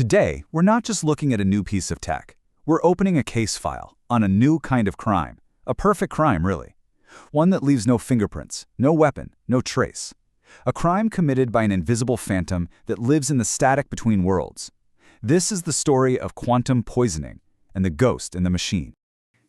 Today, we're not just looking at a new piece of tech. We're opening a case file on a new kind of crime. A perfect crime, really. One that leaves no fingerprints, no weapon, no trace. A crime committed by an invisible phantom that lives in the static between worlds. This is the story of quantum poisoning and the ghost in the machine.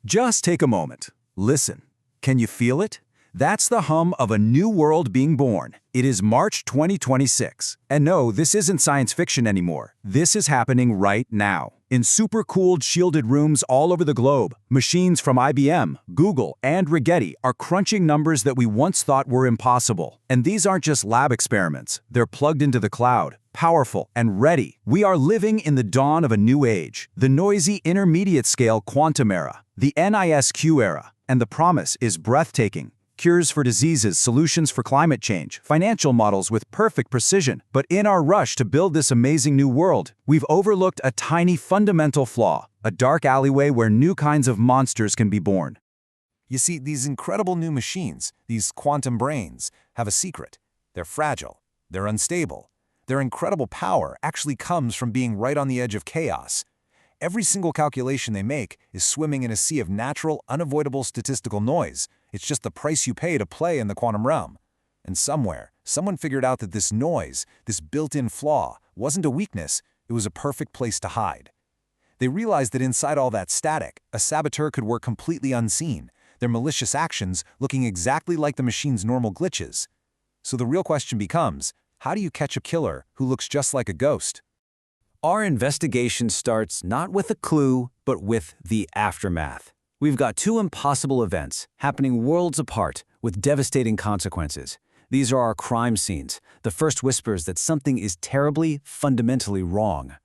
Just take a moment. Listen. Can you feel it? That's the hum of a new world being born. It is March 2026. And no, this isn't science fiction anymore. This is happening right now. In super-cooled, shielded rooms all over the globe, machines from IBM, Google, and Rigetti are crunching numbers that we once thought were impossible. And these aren't just lab experiments. They're plugged into the cloud, powerful and ready. We are living in the dawn of a new age, the noisy intermediate-scale quantum era, the NISQ era. And the promise is breathtaking. Cures for diseases, solutions for climate change, financial models with perfect precision. But in our rush to build this amazing new world, we've overlooked a tiny fundamental flaw, a dark alleyway where new kinds of monsters can be born. You see, these incredible new machines, these quantum brains, have a secret. They're fragile. They're unstable. Their incredible power actually comes from being right on the edge of chaos. Every single calculation they make is swimming in a sea of natural, unavoidable statistical noise. It's just the price you pay to play in the quantum realm. And somewhere, someone figured out that this noise, this built-in flaw, wasn't a weakness, it was a perfect place to hide. They realized that inside all that static, a saboteur could work completely unseen, their malicious actions looking exactly like the machine's normal glitches. So the real question becomes, how do you catch a killer who looks just like a ghost? Our investigation starts not with a clue, but with the aftermath. We've got two impossible events happening worlds apart with devastating consequences. These are our crime scenes, the first whispers that something is terribly, fundamentally wrong.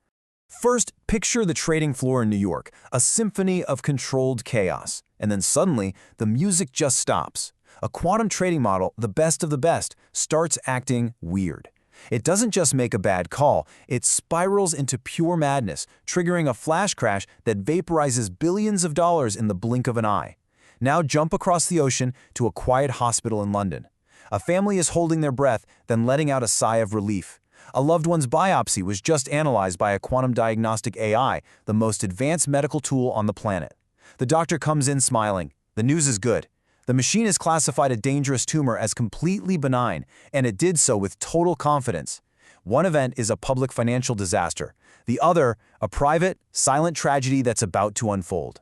First, picture the trading floor in New York, a symphony of controlled chaos. And then suddenly, the music just stops. A quantum trading model, the best of the best, starts acting weird. It doesn't just make a bad call, it spirals into pure madness, triggering a flash crash that vaporizes billions of dollars in the blink of an eye. Now jump across the ocean to a quiet hospital in London. A family is holding their breath, then letting out a sigh of relief. A loved one's biopsy was just analyzed by a quantum diagnostic AI, the most advanced medical tool on the planet. The doctor comes in smiling. The news is good. The machine has classified a dangerous tumor as completely benign, and it did so with total confidence. One event is a public financial disaster. The other, a private, silent tragedy that's about to unfold.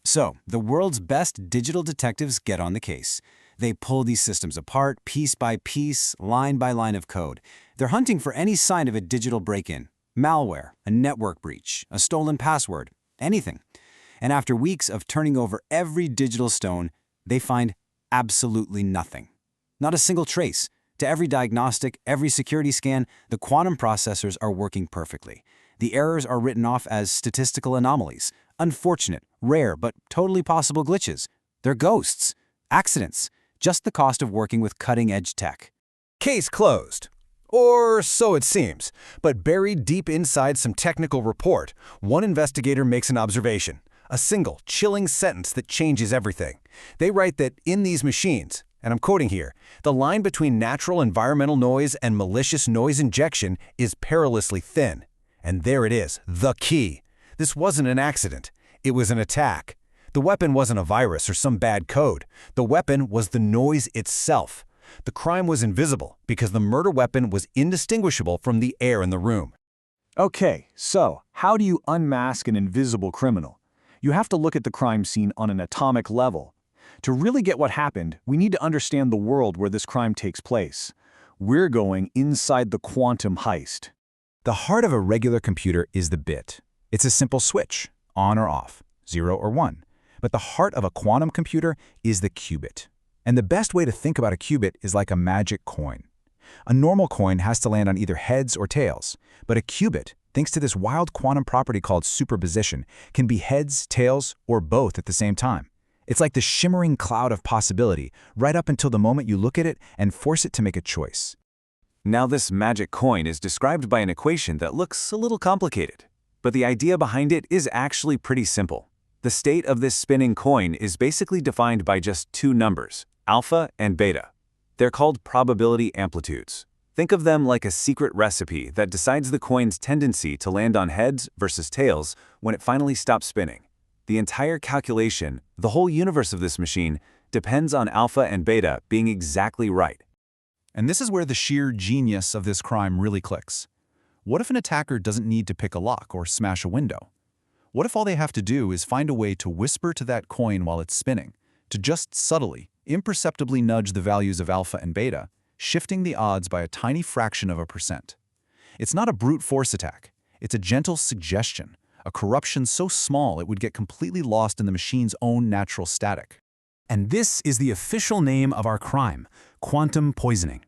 So, the world's best digital detectives get on the case. They pull these systems apart, piece by piece, line by line of code. They're hunting for any sign of a digital break-in, malware, a network breach, a stolen password, anything. And after weeks of turning over every digital stone, they find absolutely nothing. Not a single trace. To every diagnostic, every security scan, the quantum processors are working perfectly. The errors are written off as statistical anomalies, unfortunate, rare, but totally possible glitches. They're ghosts, accidents, just the cost of working with cutting-edge tech. Case closed. Or so it seems. But buried deep inside some technical report, one investigator makes an observation. A single, chilling sentence that changes everything. They write that in these machines, and I'm quoting here, the line between natural environmental noise and malicious noise injection is perilously thin. And there it is, the key. This wasn't an accident. It was an attack. The weapon wasn't a virus or some bad code. The weapon was the noise itself. The crime was invisible because the murder weapon was indistinguishable from the air in the room. Okay, so how do you unmask an invisible criminal? You have to look at the crime scene on an atomic level. To really get what happened, we need to understand the world where this crime takes place. We're going inside the quantum heist. The heart of a regular computer is the bit. It's a simple switch, on or off, 0 or 1. But the heart of a quantum computer is the qubit. And the best way to think about a qubit is like a magic coin. A normal coin has to land on either heads or tails, but a qubit, thanks to this wild quantum property called superposition, can be heads, tails, or both at the same time. It's like the shimmering cloud of possibility, right up until the moment you look at it and force it to make a choice. Now this magic coin is described by an equation that looks a little complicated, but the idea behind it is actually pretty simple. The state of this spinning coin is basically defined by just two numbers, alpha and beta. They're called probability amplitudes. Think of them like a secret recipe that decides the coin's tendency to land on heads versus tails when it finally stops spinning. The entire calculation, the whole universe of this machine, depends on alpha and beta being exactly right. And this is where the sheer genius of this crime really clicks. What if an attacker doesn't need to pick a lock or smash a window? What if all they have to do is find a way to whisper to that coin while it's spinning, to just subtly, imperceptibly nudge the values of alpha and beta, shifting the odds by a tiny fraction of a percent? It's not a brute force attack. It's a gentle suggestion, a corruption so small it would get completely lost in the machine's own natural static. And this is the official name of our crime, quantum poisoning.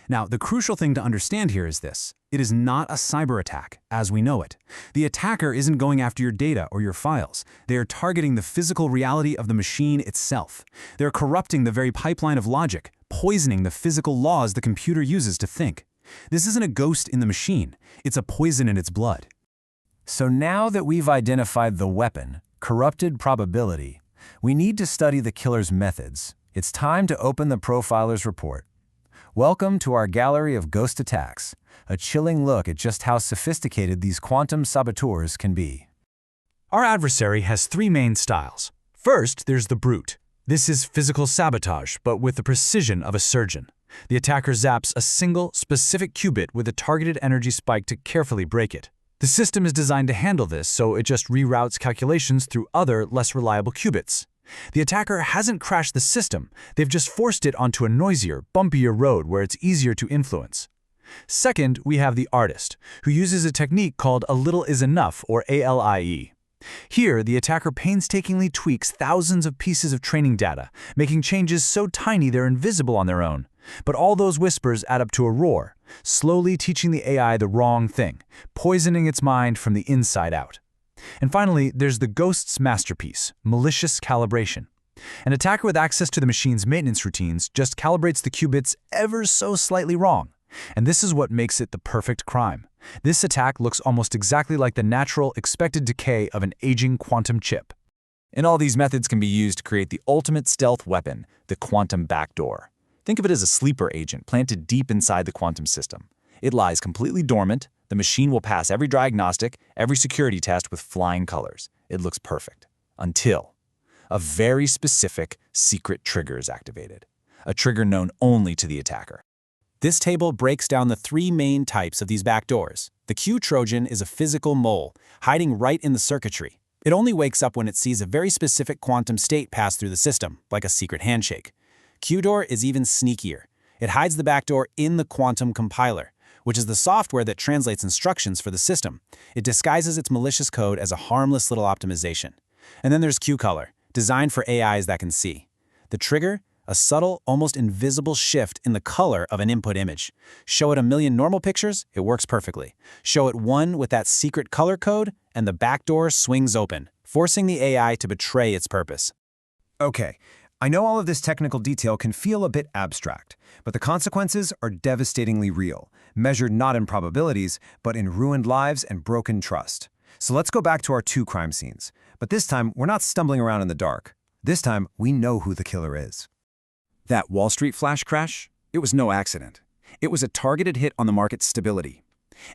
Now, the crucial thing to understand here is this. It is not a cyber attack, as we know it. The attacker isn't going after your data or your files. They are targeting the physical reality of the machine itself. They're corrupting the very pipeline of logic, poisoning the physical laws the computer uses to think. This isn't a ghost in the machine. It's a poison in its blood. So now that we've identified the weapon, corrupted probability, we need to study the killer's methods. It's time to open the profiler's report. Welcome to our gallery of ghost attacks, a chilling look at just how sophisticated these quantum saboteurs can be. Our adversary has three main styles. First, there's the brute. This is physical sabotage, but with the precision of a surgeon. The attacker zaps a single, specific qubit with a targeted energy spike to carefully break it. The system is designed to handle this, so it just reroutes calculations through other, less reliable qubits. The attacker hasn't crashed the system, they've just forced it onto a noisier, bumpier road where it's easier to influence. Second, we have the artist, who uses a technique called a little is enough, or ALIE. Here, the attacker painstakingly tweaks thousands of pieces of training data, making changes so tiny they're invisible on their own. But all those whispers add up to a roar, slowly teaching the AI the wrong thing, poisoning its mind from the inside out. And finally, there's the ghost's masterpiece, malicious calibration. An attacker with access to the machine's maintenance routines just calibrates the qubits ever so slightly wrong. And this is what makes it the perfect crime. This attack looks almost exactly like the natural, expected decay of an aging quantum chip. And all these methods can be used to create the ultimate stealth weapon, the quantum backdoor. Think of it as a sleeper agent planted deep inside the quantum system. It lies completely dormant. The machine will pass every diagnostic, every security test with flying colors. It looks perfect. Until a very specific secret trigger is activated. A trigger known only to the attacker. This table breaks down the three main types of these backdoors. The QTrojan is a physical mole, hiding right in the circuitry. It only wakes up when it sees a very specific quantum state pass through the system, like a secret handshake. QDoor is even sneakier. It hides the backdoor in the quantum compiler, which is the software that translates instructions for the system. It disguises its malicious code as a harmless little optimization. And then there's QColor, designed for AIs that can see. The trigger? A subtle, almost invisible shift in the color of an input image. Show it a million normal pictures, it works perfectly. Show it one with that secret color code, and the backdoor swings open, forcing the AI to betray its purpose. Okay, I know all of this technical detail can feel a bit abstract, but the consequences are devastatingly real, measured not in probabilities, but in ruined lives and broken trust. So let's go back to our two crime scenes. But this time, we're not stumbling around in the dark. This time, we know who the killer is. That Wall Street flash crash? It was no accident. It was a targeted hit on the market's stability.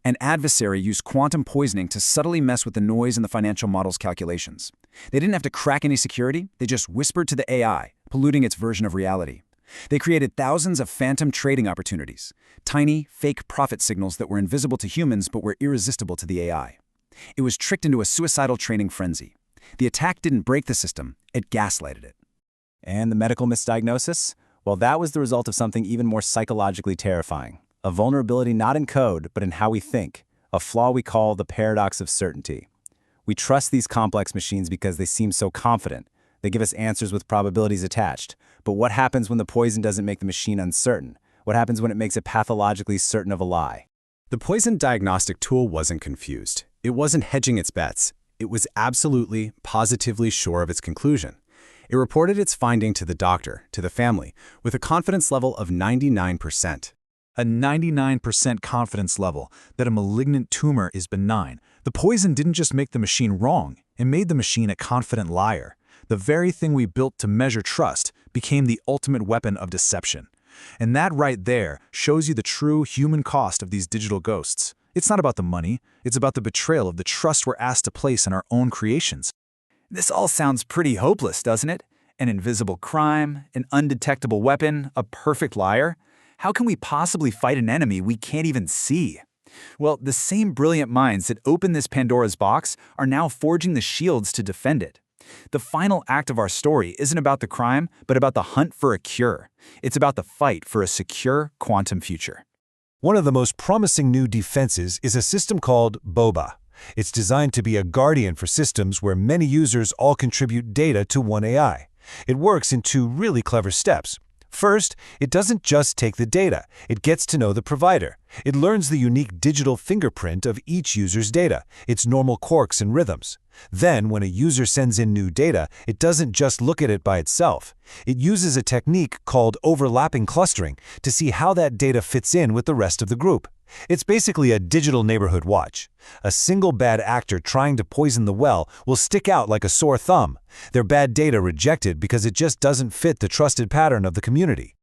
An adversary used quantum poisoning to subtly mess with the noise in the financial model's calculations. They didn't have to crack any security, they just whispered to the AI, polluting its version of reality. They created thousands of phantom trading opportunities, tiny, fake profit signals that were invisible to humans but were irresistible to the AI. It was tricked into a suicidal training frenzy. The attack didn't break the system, it gaslighted it. And the medical misdiagnosis? Well, that was the result of something even more psychologically terrifying. A vulnerability not in code, but in how we think. A flaw we call the paradox of certainty. We trust these complex machines because they seem so confident. They give us answers with probabilities attached. But what happens when the poison doesn't make the machine uncertain? What happens when it makes it pathologically certain of a lie? The poison diagnostic tool wasn't confused. It wasn't hedging its bets. It was absolutely, positively sure of its conclusion. It reported its finding to the doctor, to the family, with a confidence level of 99%. A 99% confidence level that a malignant tumor is benign. The poison didn't just make the machine wrong, it made the machine a confident liar. The very thing we built to measure trust became the ultimate weapon of deception. And that right there shows you the true human cost of these digital ghosts. It's not about the money, it's about the betrayal of the trust we're asked to place in our own creations. This all sounds pretty hopeless, doesn't it? An invisible crime, an undetectable weapon, a perfect liar. How can we possibly fight an enemy we can't even see? Well, the same brilliant minds that opened this Pandora's box are now forging the shields to defend it. The final act of our story isn't about the crime, but about the hunt for a cure. It's about the fight for a secure quantum future. One of the most promising new defenses is a system called BoBa. It's designed to be a guardian for systems where many users all contribute data to one AI. It works in two really clever steps. First, it doesn't just take the data, it gets to know the provider. It learns the unique digital fingerprint of each user's data, its normal quirks and rhythms. Then, when a user sends in new data, it doesn't just look at it by itself. It uses a technique called overlapping clustering to see how that data fits in with the rest of the group. It's basically a digital neighborhood watch. A single bad actor trying to poison the well will stick out like a sore thumb. Their bad data rejected because it just doesn't fit the trusted pattern of the community.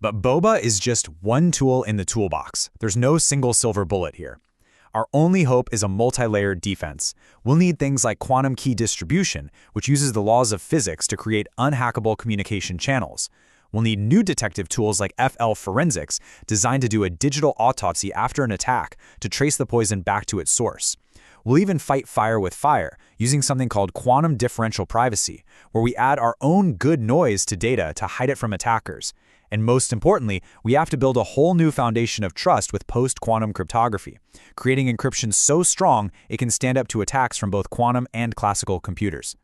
But BoBa is just one tool in the toolbox. There's no single silver bullet here. Our only hope is a multi-layered defense. We'll need things like quantum key distribution, which uses the laws of physics to create unhackable communication channels. We'll need new detective tools like FLForensics, designed to do a digital autopsy after an attack to trace the poison back to its source. We'll even fight fire with fire, using something called quantum differential privacy, where we add our own good noise to data to hide it from attackers. And most importantly, we have to build a whole new foundation of trust with post-quantum cryptography, creating encryption so strong it can stand up to attacks from both quantum and classical computers.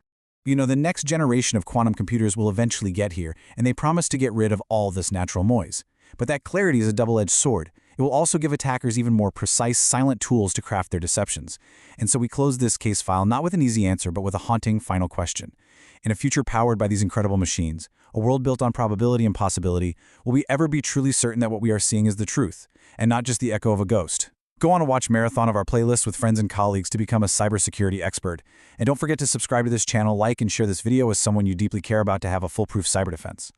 You know, the next generation of quantum computers will eventually get here, and they promise to get rid of all this natural noise. But that clarity is a double-edged sword. It will also give attackers even more precise, silent tools to craft their deceptions. And so we close this case file not with an easy answer, but with a haunting final question. In a future powered by these incredible machines, a world built on probability and possibility, will we ever be truly certain that what we are seeing is the truth, and not just the echo of a ghost? Go on a watch marathon of our playlist with friends and colleagues to become a cybersecurity expert. And don't forget to subscribe to this channel, like and share this video with someone you deeply care about to have a foolproof cyber defense.